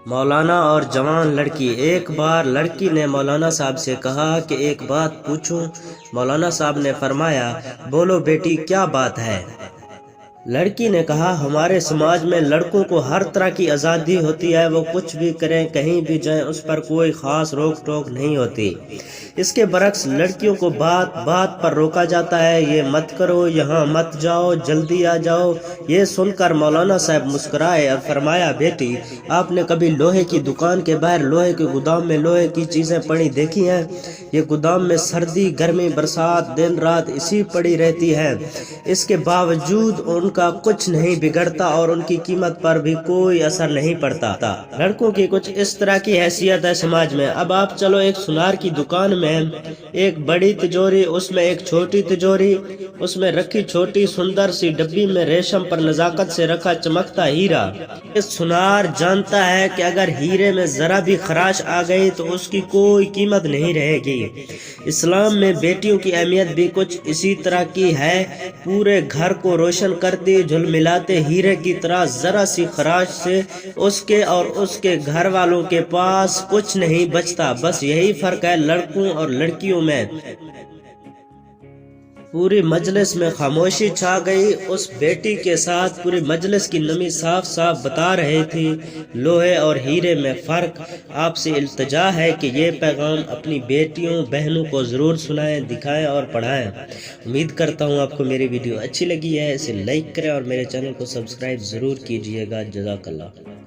मौलाना और जवान लड़की। एक बार लड़की ने मौलाना साहब से कहा कि एक बात पूछूं। मौलाना साहब ने फरमाया, बोलो बेटी, क्या बात है। लड़की ने कहा, हमारे समाज में लड़कों को हर तरह की आज़ादी होती है, वो कुछ भी करें, कहीं भी जाएं, उस पर कोई ख़ास रोक टोक नहीं होती। इसके बरक्स लड़कियों को बात बात पर रोका जाता है, ये मत करो, यहाँ मत जाओ, जल्दी आ जाओ। ये सुनकर मौलाना साहब मुस्कुराए और फरमाया, बेटी, आपने कभी लोहे की दुकान के बाहर लोहे के गोदाम में लोहे की चीज़ें पड़ी देखी हैं? ये गोदाम में सर्दी गर्मी बरसात दिन रात इसी पड़ी रहती है, इसके बावजूद उनका कुछ नहीं बिगड़ता और उनकी कीमत पर भी कोई असर नहीं पड़ता। लड़कों की कुछ इस तरह की हैसियत है समाज में। अब आप चलो एक सुनार की दुकान में, एक बड़ी तिजोरी, उसमें एक छोटी तिजोरी, उसमें रखी छोटी सुंदर सी डब्बी में रेशम पर नजाकत से रखा चमकता हीरा। इस सुनार जानता है कि अगर हीरे में जरा भी खराश आ गई तो उसकी कोई कीमत नहीं रहेगी। इस्लाम में बेटियों की अहमियत भी कुछ इसी तरह की है। पूरे घर को रोशन करती झुलमिलाते हीरे की तरह, जरा सी खराश से उसके और उसके घर वालों के पास कुछ नहीं बचता। बस यही फर्क है लड़कों और लड़कियों में। पूरी मजलिस में खामोशी छा गई। उस बेटी के साथ पूरी मजलिस की नमी साफ साफ बता रही थी लोहे और हीरे में फ़र्क। आपसे इल्तिजा है कि ये पैगाम अपनी बेटियों बहनों को ज़रूर सुनाएं, दिखाएं और पढ़ाएं। उम्मीद करता हूँ आपको मेरी वीडियो अच्छी लगी है। इसे लाइक करें और मेरे चैनल को सब्सक्राइब ज़रूर कीजिएगा। जज़ाकल्लाह।